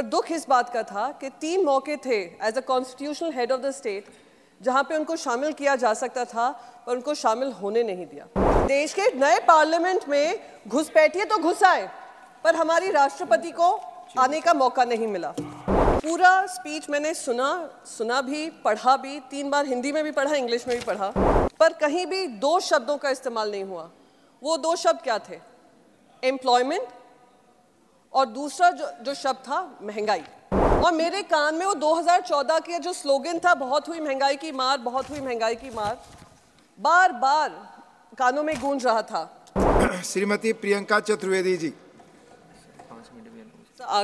पर दुख इस बात का था कि 3 मौके थे as a constitutional head of the state जहां पे उनको शामिल किया जा सकता था पर उनको शामिल होने नहीं दिया। देश के नए पार्लियामेंट में घुसपैठिए तो घुस आए पर हमारी राष्ट्रपति को आने का मौका नहीं मिला। पूरा स्पीच मैंने सुना भी, पढ़ा भी, 3 बार हिंदी में भी पढ़ा, इंग्लिश में भी पढ़ा, पर कहीं भी 2 शब्दों का इस्तेमाल नहीं हुआ। वो 2 शब्द क्या थे? एम्प्लॉयमेंट और दूसरा जो शब्द था महंगाई। और मेरे कान में वो 2014 के जो स्लोगन था, बहुत हुई महंगाई की मार, बहुत हुई महंगाई की मार, बार बार कानों में गूंज रहा था। श्रीमती प्रियंका चतुर्वेदी जी,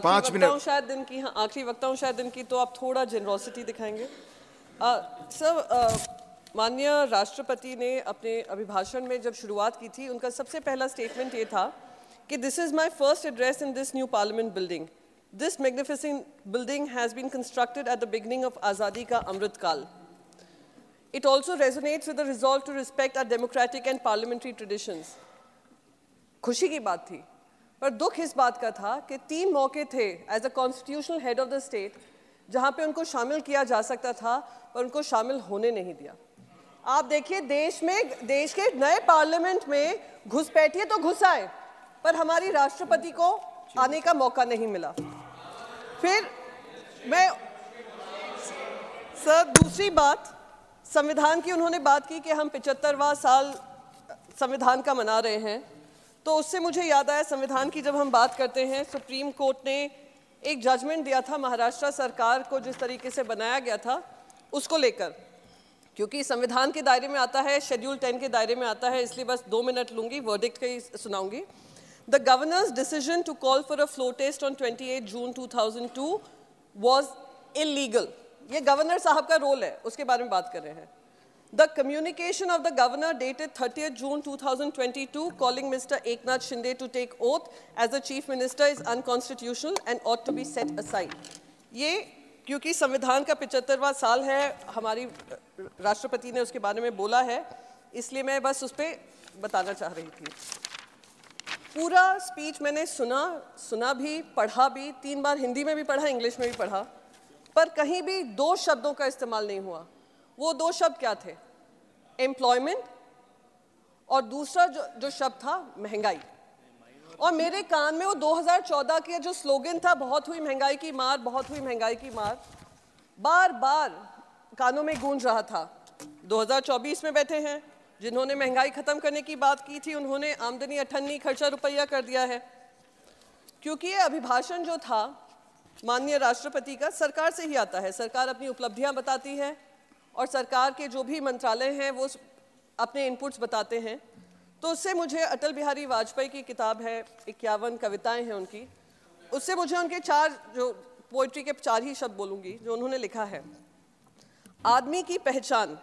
5 मिनट। शायद दिन की, हाँ आखिरी वक्ता हूँ शायद दिन की, तो आप थोड़ा जेनरोसिटी दिखाएंगे। सर, माननीय राष्ट्रपति ने अपने अभिभाषण में जब शुरुआत की थी, उनका सबसे पहला स्टेटमेंट ये था कि this is my first address in this new parliament building. This magnificent building has been constructed at the beginning of Azadi ka Amrit Kaal. It also resonates with the resolve to respect our democratic and parliamentary traditions. खुशी की बात थी, पर दुख इस बात का था कि 3 मौके थे as a constitutional head of the state जहां पे उनको शामिल किया जा सकता था पर उनको शामिल होने नहीं दिया। आप देखिए, देश के नए पार्लियामेंट में घुसपैठिए तो घुस आए पर हमारी राष्ट्रपति को आने का मौका नहीं मिला। फिर मैं सर, दूसरी बात, संविधान की उन्होंने बात की कि हम 75वां साल संविधान का मना रहे हैं, तो उससे मुझे याद आया, संविधान की जब हम बात करते हैं, सुप्रीम कोर्ट ने एक जजमेंट दिया था महाराष्ट्र सरकार को जिस तरीके से बनाया गया था उसको लेकर, क्योंकि संविधान के दायरे में आता है, शेड्यूल 10 के दायरे में आता है, इसलिए बस 2 मिनट लूंगी, वर्डिक्ट का ही सुनाऊंगी। The governor's decision to call for a floor test on 28 June 2002 was illegal. ये गवर्नर साहब का रोल है, उसके बारे में बात कर रहे हैं। The communication of the governor dated 30th June 2022 calling Mr. Eknath Shinde to take oath as the chief minister is unconstitutional and ought to be set aside. ये क्योंकि संविधान का 75वां साल है, हमारी राष्ट्रपति ने उसके बारे में बोला है, इसलिए मैं बस उस पर बताना चाह रही थी। पूरा स्पीच मैंने सुना भी, पढ़ा भी, 3 बार हिंदी में भी पढ़ा, इंग्लिश में भी पढ़ा, पर कहीं भी 2 शब्दों का इस्तेमाल नहीं हुआ। वो 2 शब्द क्या थे? एम्प्लॉयमेंट और दूसरा जो शब्द था महंगाई। और मेरे कान में वो 2014 के जो स्लोगन था, बहुत हुई महंगाई की मार, बहुत हुई महंगाई की मार, बार बार कानों में गूंज रहा था। 2024 में बैठे हैं, जिन्होंने महंगाई खत्म करने की बात की थी, उन्होंने आमदनी अठन्नी खर्चा रुपया कर दिया है। क्योंकि ये अभिभाषण जो था माननीय राष्ट्रपति का सरकार से ही आता है, सरकार अपनी उपलब्धियां बताती है और सरकार के जो भी मंत्रालय हैं वो अपने इनपुट्स बताते हैं। तो उससे मुझे अटल बिहारी वाजपेयी की किताब है, 51 कविताएं हैं उनकी, उससे मुझे उनके 4 जो पोइट्री के 4 ही शब्द बोलूँगी जो उन्होंने लिखा है। आदमी की पहचान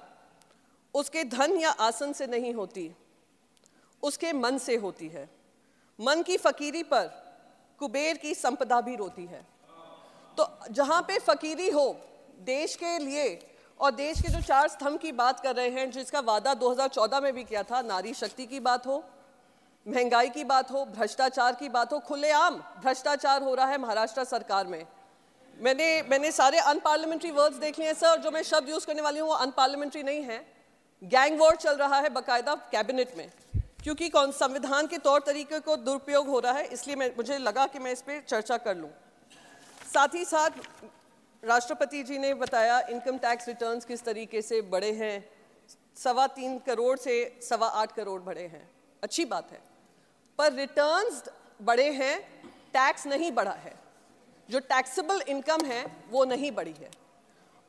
उसके धन या आसन से नहीं होती, उसके मन से होती है। मन की फकीरी पर कुबेर की संपदा भी रोती है। तो जहाँ पे फकीरी हो देश के लिए, और देश के जो 4 स्तंभ की बात कर रहे हैं, जिसका वादा 2014 में भी किया था, नारी शक्ति की बात हो, महंगाई की बात हो, भ्रष्टाचार की बात हो, खुलेआम भ्रष्टाचार हो रहा है महाराष्ट्र सरकार में। मैंने सारे अनपार्लियामेंट्री वर्ड्स देख लिए हैं सर, जो मैं शब्द यूज़ करने वाली हूँ वो अनपार्लियामेंट्री नहीं है। गैंग वॉर चल रहा है बाकायदा कैबिनेट में, क्योंकि संविधान के तौर तरीके को दुरुपयोग हो रहा है, इसलिए मुझे लगा कि मैं इस पर चर्चा कर लूँ। साथ ही साथ राष्ट्रपति जी ने बताया इनकम टैक्स रिटर्न्स किस तरीके से बढ़े हैं, 3.25 करोड़ से 8.25 करोड़ बढ़े हैं, अच्छी बात है, पर रिटर्न्स बढ़े हैं, टैक्स नहीं बढ़ा है। जो टैक्सेबल इनकम है वो नहीं बढ़ी है,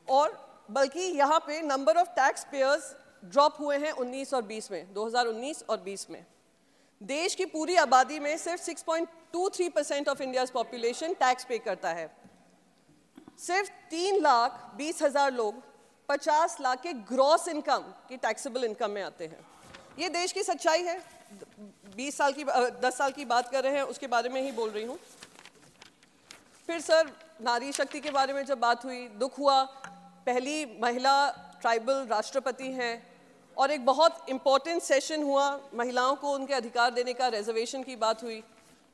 और बल्कि यहाँ पे number of tax payers drop हुए हैं 19 और 20 में, 2019 और 20 में। देश की पूरी आबादी में सिर्फ 6.23% ऑफ इंडियाज पॉपुलेशन टैक्स पे करता है। सिर्फ 3,20,000 लोग 50 लाख के ग्रॉस इनकम की टैक्सेबल इनकम में आते हैं। ये देश की सच्चाई है। 10 साल की बात कर रहे हैं, उसके बारे में ही बोल रही हूँ। फिर सर, नारी शक्ति के बारे में जब बात हुई, दुख हुआ, पहली महिला ट्राइबल राष्ट्रपति हैं, और एक बहुत इम्पोर्टेंट सेशन हुआ, महिलाओं को उनके अधिकार देने का, रिजर्वेशन की बात हुई।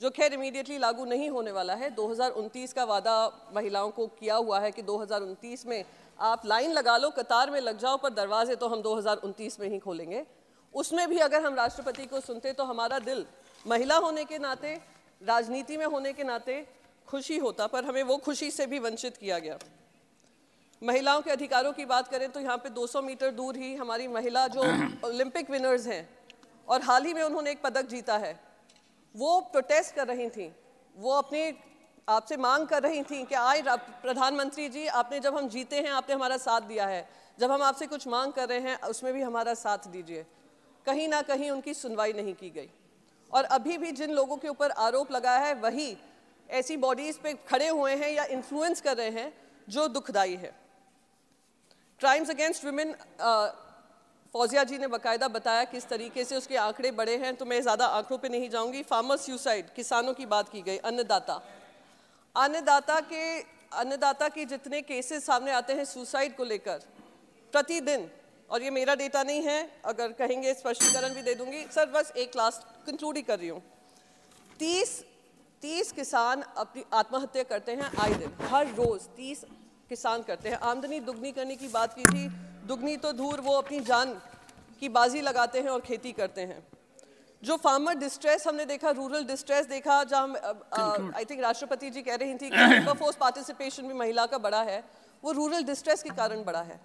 जो खैर इमीडिएटली लागू नहीं होने वाला है। 2029 का वादा महिलाओं को किया हुआ है कि 2029 में आप लाइन लगा लो, कतार में लग जाओ, पर दरवाजे तो हम 2029 में ही खोलेंगे। उसमें भी अगर हम राष्ट्रपति को सुनते तो हमारा दिल महिला होने के नाते, राजनीति में होने के नाते खुशी होता, पर हमें वो खुशी से भी वंचित किया गया। महिलाओं के अधिकारों की बात करें तो यहाँ पे 200 मीटर दूर ही हमारी महिला जो ओलंपिक विनर्स हैं और हाल ही में उन्होंने एक पदक जीता है, वो प्रोटेस्ट कर रही थी, वो अपने आपसे मांग कर रही थी कि आए प्रधानमंत्री जी, आपने जब हम जीते हैं आपने हमारा साथ दिया है, जब हम आपसे कुछ मांग कर रहे हैं उसमें भी हमारा साथ दीजिए। कहीं ना कहीं उनकी सुनवाई नहीं की गई। और अभी भी जिन लोगों के ऊपर आरोप लगाया है वही ऐसी बॉडीज पे खड़े हुए हैं या इन्फ्लुएंस कर रहे हैं, जो दुखदाई है। क्राइम्स अगेंस्ट वुमेन, फौजिया जी ने बाकायदा बताया किस तरीके से उसके आंकड़े बढ़े हैं, तो मैं ज़्यादा आंकड़ों पे नहीं जाऊंगी। फार्मर सुसाइड, किसानों की बात की गई, अन्नदाता के जितने केसेस सामने आते हैं सुसाइड को लेकर प्रतिदिन, और ये मेरा डेटा नहीं है, अगर कहेंगे स्पष्टीकरण भी दे दूंगी सर। बस एक लास्ट कंक्लूड ही कर रही हूँ। 30 किसान अपनी आत्महत्या करते हैं आए दिन, हर रोज 30 किसान करते हैं। आमदनी दुगनी करने की बात की थी, दुगनी तो दूर, वो अपनी जान की बाजी लगाते हैं और खेती करते हैं। जो फार्मर डिस्ट्रेस हमने देखा, रूरल डिस्ट्रेस देखा, जहाँ आई थिंक राष्ट्रपति जी कह रही थी कि लेबर फोर्स पार्टिसिपेशन भी महिला का बड़ा है, वो रूरल डिस्ट्रेस के कारण बड़ा है।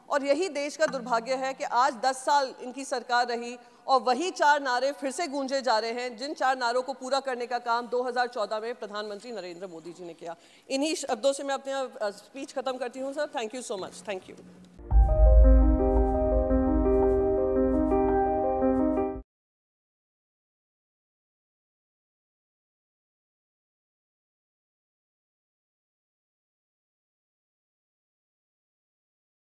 और यही देश का दुर्भाग्य है कि आज 10 साल इनकी सरकार रही और वही 4 नारे फिर से गूंजे जा रहे हैं, जिन 4 नारों को पूरा करने का काम 2014 में प्रधानमंत्री नरेंद्र मोदी जी ने किया। इन्हीं शब्दों से मैं अपना स्पीच खत्म करती हूँ sir. Thank you so much. Thank you.